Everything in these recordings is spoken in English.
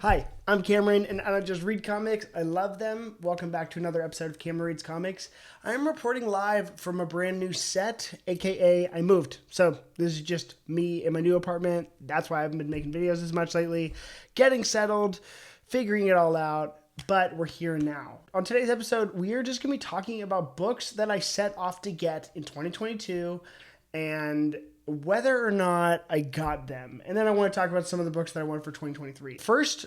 Hi, I'm Cameron, and I don't just read comics, I love them. Welcome back to another episode of Cameron Reads Comics. I'm reporting live from a brand new set, aka I moved. So this is just me in my new apartment. That's why I haven't been making videos as much lately. Getting settled, figuring it all out, but we're here now. On today's episode, we are just going to be talking about books that I set off to get in 2022 and whether or not I got them. And then I want to talk about some of the books that I want for 2023. First,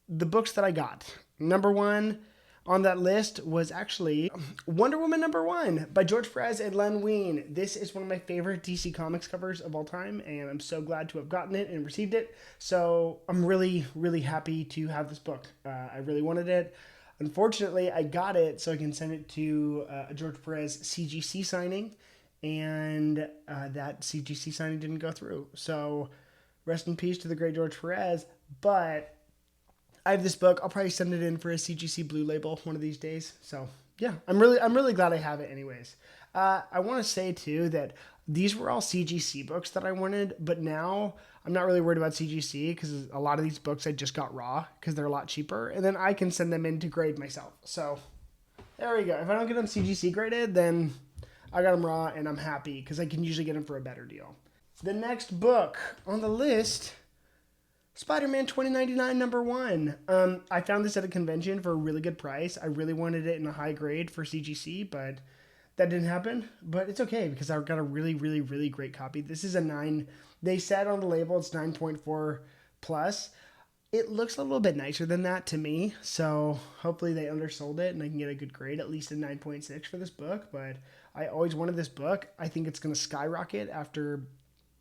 the books that I got. Number one on that list was actually Wonder Woman #1 by George Perez and Len Wein. This is one of my favorite DC Comics covers of all time, and I'm so glad to have gotten it and received it. So I'm really, really happy to have this book. I really wanted it. Unfortunately, I got it so I can send it to a George Perez CGC signing, and that CGC signing didn't go through. So rest in peace to the great George Perez, but I have this book. I'll probably send it in for a CGC Blue Label one of these days. So yeah, I'm really glad I have it. Anyways, I want to say too that these were all CGC books that I wanted, but now I'm not really worried about CGC because a lot of these books I just got raw because they're a lot cheaper, and then I can send them in to grade myself. So there we go. If I don't get them CGC graded, then I got them raw, and I'm happy because I can usually get them for a better deal. The next book on the list, Spider-Man 2099 #1. I found this at a convention for a really good price. I really wanted it in a high grade for CGC, but that didn't happen. But it's okay because I got a really, really, really great copy. This is a 9. They said on the label it's 9.4 plus. It looks a little bit nicer than that to me. So hopefully they undersold it and I can get a good grade, at least a 9.6 for this book. But I always wanted this book. I think it's going to skyrocket after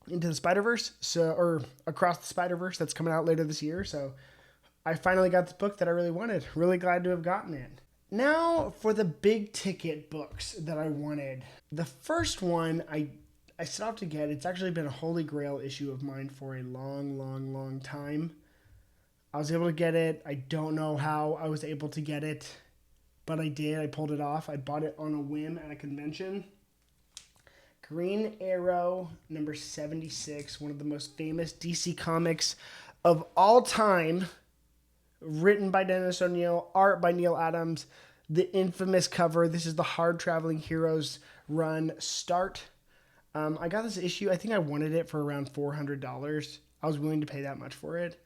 Into the Spider-Verse, or Across the Spider-Verse, that's coming out later this year. So I finally got this book that I really wanted. Really glad to have gotten it. Now for the big ticket books that I wanted. The first one I set out to get, it's actually been a holy grail issue of mine for a long, long, long time. I was able to get it. I don't know how I was able to get it, but I did. I pulled it off. I bought it on a whim at a convention. Green Arrow #76, one of the most famous DC comics of all time, written by Dennis O'Neil, art by Neil Adams, the infamous cover. This is the Hard Traveling Heroes run start. I got this issue. I think I wanted it for around $400. I was willing to pay that much for it.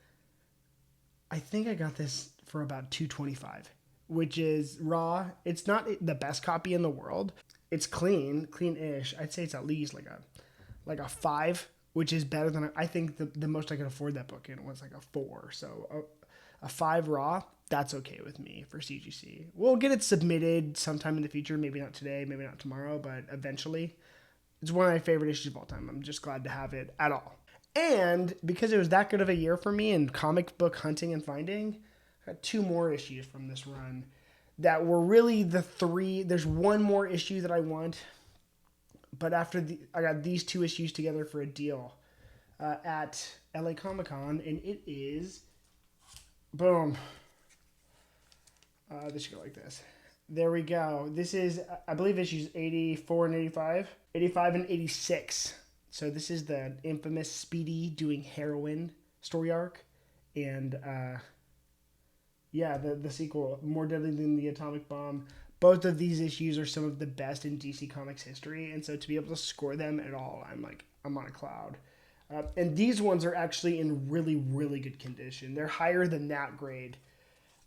I think I got this for about $225, which is raw. It's not the best copy in the world. It's clean-ish. I'd say it's at least like a 5, which is better than I think the most I could afford that book in was like a 4. So a 5 raw, that's okay with me for CGC. We'll get it submitted sometime in the future. Maybe not today, maybe not tomorrow, but eventually. It's one of my favorite issues of all time. I'm just glad to have it at all. And because it was that good of a year for me in comic book hunting and finding, I got 2 more issues from this run that were really the 3. There's one more issue that I want, but I got these 2 issues together for a deal at LA Comic Con, and it is, boom. This should go like this. There we go. This is, I believe, issues 84 and 85. 85 and 86. So this is the infamous Speedy doing heroin story arc, and yeah, the sequel, More Deadly Than the Atomic Bomb. Both of these issues are some of the best in DC Comics history, and so to be able to score them at all, I'm on a cloud. And these ones are actually in really, really good condition. They're higher than that grade,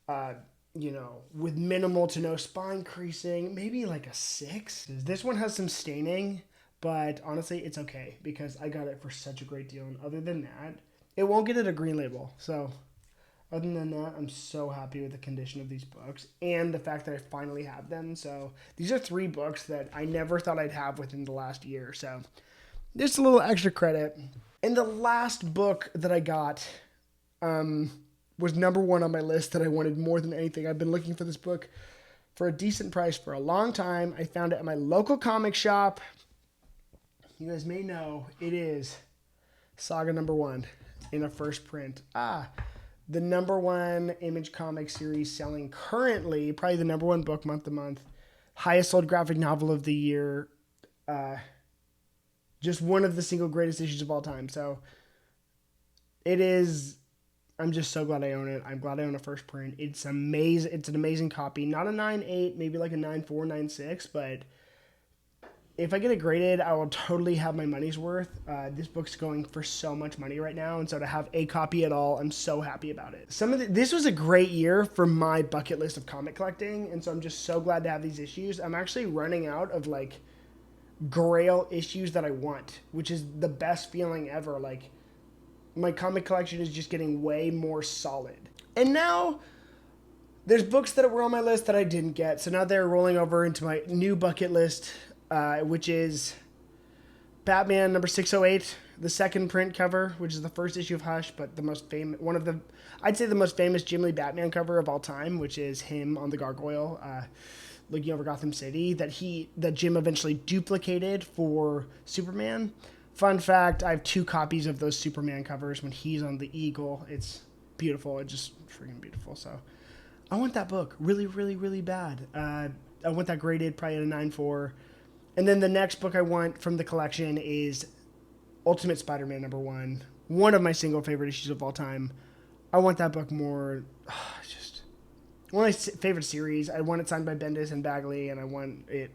with minimal to no spine creasing, maybe like a 6. This one has some staining, but honestly, it's okay because I got it for such a great deal. And other than that, it won't get it a green label, so other than that, I'm so happy with the condition of these books and the fact that I finally have them. So these are 3 books that I never thought I'd have within the last year. So just a little extra credit. And the last book that I got was #1 on my list that I wanted more than anything. I've been looking for this book for a decent price for a long time. I found it at my local comic shop. You guys may know it is Saga #1 in a first print. The #1 Image comic series selling currently, probably the #1 book month to month, highest sold graphic novel of the year, just one of the single greatest issues of all time. So it is I'm just so glad I own it. I'm glad I own a first print. It's amazing. It's an amazing copy. Not a 9.8, maybe like a 9.4, 9.6, but if I get it graded, I will totally have my money's worth. This book's going for so much money right now, and so to have a copy at all, I'm so happy about it. This was a great year for my bucket list of comic collecting, and so I'm just so glad to have these issues. I'm actually running out of like Grail issues that I want, which is the best feeling ever. Like, my comic collection is just getting way more solid. And now there's books that were on my list that I didn't get, so now they're rolling over into my new bucket list, which is Batman number 608, the second print cover, which is the first issue of Hush, but the most famous, I'd say the most famous Jim Lee Batman cover of all time, which is him on the gargoyle, looking over Gotham City, that Jim eventually duplicated for Superman. Fun fact, I have 2 copies of those Superman covers when he's on the eagle. It's beautiful. It's just freaking beautiful. So I want that book really, really, really bad. I want that graded probably at a 9.4. And then the next book I want from the collection is Ultimate Spider-Man #1. One of my single favorite issues of all time. I want that book more. Just one of my favorite series. I want it signed by Bendis and Bagley, and I want it.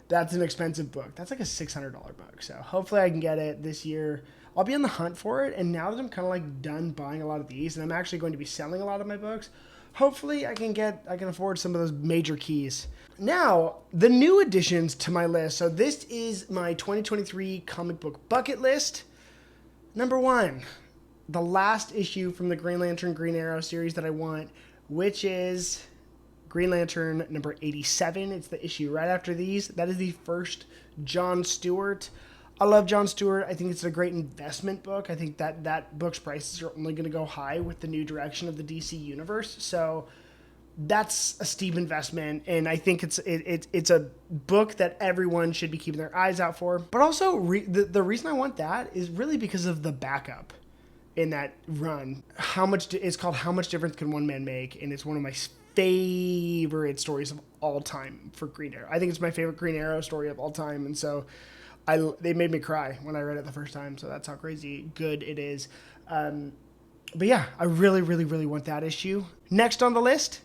That's an expensive book. That's like a $600 book. So hopefully I can get it this year. I'll be on the hunt for it. And now that I'm kind of like done buying a lot of these, and I'm actually going to be selling a lot of my books, hopefully I can afford some of those major keys. Now, the new additions to my list. So this is my 2023 comic book bucket list. Number 1, the last issue from the Green Lantern Green Arrow series that I want, which is Green Lantern number 87. It's the issue right after these. That is the first John Stewart. I love John Stewart. I think it's a great investment book. I think that book's prices are only going to go high with the new direction of the DC universe. So that's a steep investment, and I think it's a book that everyone should be keeping their eyes out for. But also, the reason I want that is really because of the backup in that run. It's called How Much Difference Can One Man Make, and it's one of my favorite stories of all time for Green Arrow. I think it's my favorite Green Arrow story of all time, and so they made me cry when I read it the first time, so that's how crazy good it is. But yeah, I really, really, really want that issue. Next on the list,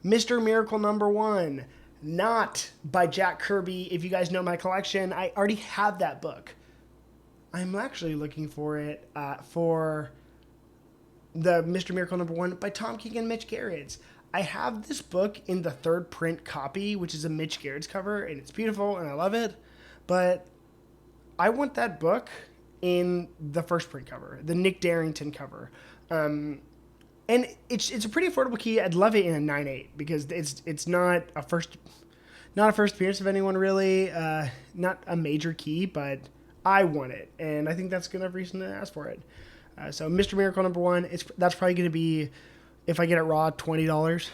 Mr. Miracle #1, not by Jack Kirby. If you guys know my collection, I already have that book. I'm actually looking for it for the Mr. Miracle #1 by Tom King and Mitch Gerads. I have this book in the third print copy, which is a Mitch Gerads cover, and it's beautiful, and I love it. But I want that book in the first print cover, the Nick Darrington cover. And it's a pretty affordable key. I'd love it in a 9.8 because it's not a first appearance of anyone really, not a major key, but I want it, and I think that's good enough reason to ask for it. So Mr. Miracle #1, that's probably going to be, if I get it raw, $20.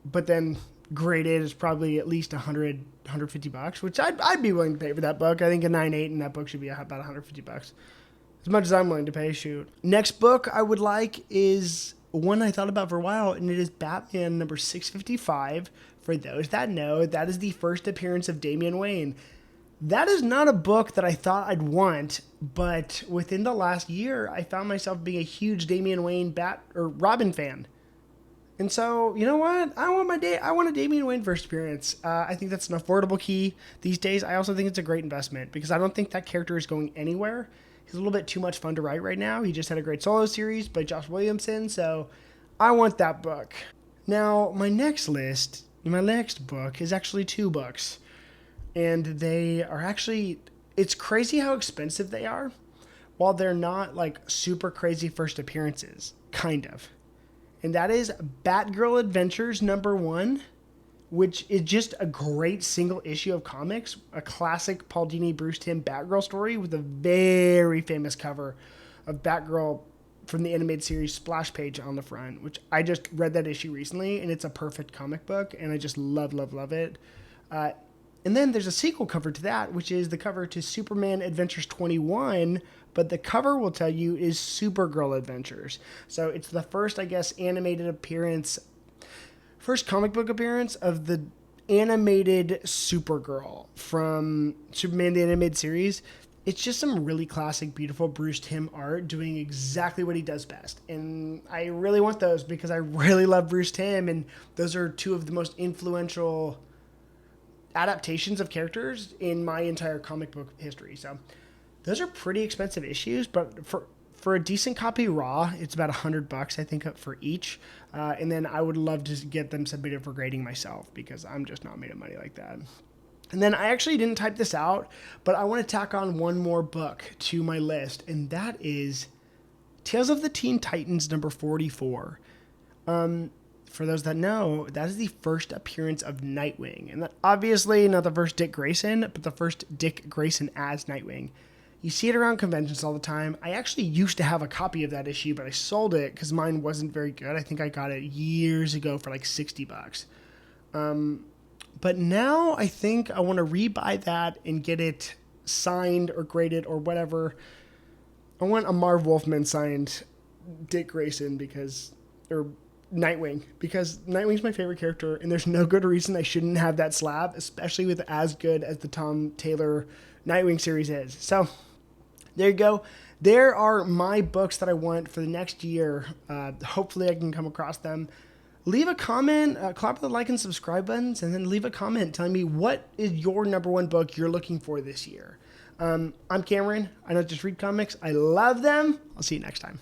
But then graded is probably at least $150, which I'd be willing to pay for that book. I think a 9.8 in that book should be about $150. As much as I'm willing to pay, shoot. Next book I would like is one I thought about for a while, and it is Batman number 655. For those that know, that is the first appearance of Damian Wayne. That is not a book that I thought I'd want, but within the last year, I found myself being a huge Damian Wayne Robin fan. And so, you know what? I want a Damian Wayne first appearance. I think that's an affordable key these days. I also think it's a great investment because I don't think that character is going anywhere. He's a little bit too much fun to write right now. He just had a great solo series by Josh Williamson, so I want that book. Now, my next book is actually 2 books. And they are actually, it's crazy how expensive they are, while they're not like super crazy first appearances, kind of. And that is Batgirl Adventures #1, which is just a great single issue of comics, a classic Paul Dini, Bruce Timm Batgirl story with a very famous cover of Batgirl from the animated series splash page on the front, which I just read that issue recently, and it's a perfect comic book, and I just love, love, love it. And then there's a sequel cover to that, which is the cover to Superman Adventures 21, but the cover will tell you is Supergirl Adventures. So it's the first, I guess, first comic book appearance of the animated Supergirl from Superman the Animated Series. it's just some really classic, beautiful Bruce Timm art doing exactly what he does best. And I really want those because I really love Bruce Timm, and those are two of the most influential adaptations of characters in my entire comic book history. So those are pretty expensive issues, but for a decent copy raw, it's about $100, I think, for each. And then I would love to get them submitted for grading myself because I'm just not made of money like that. And then I actually didn't type this out, but I want to tack on one more book to my list, and that is Tales of the Teen Titans number 44. For those that know, that is the first appearance of Nightwing. And that obviously not the first Dick Grayson, but the first Dick Grayson as Nightwing. You see it around conventions all the time. I actually used to have a copy of that issue, but I sold it because mine wasn't very good. I think I got it years ago for like $60. But now I think I want to rebuy that and get it signed or graded or whatever. I want a Marv Wolfman signed Dick Grayson or Nightwing, because Nightwing's my favorite character, and there's no good reason I shouldn't have that slab, especially with as good as the Tom Taylor Nightwing series is. So there you go. There are my books that I want for the next year. Hopefully I can come across them. Leave a comment, clap the like and subscribe buttons, and then leave a comment telling me what is your number one book you're looking for this year. I'm Cameron. I don't just read comics. I love them. I'll see you next time.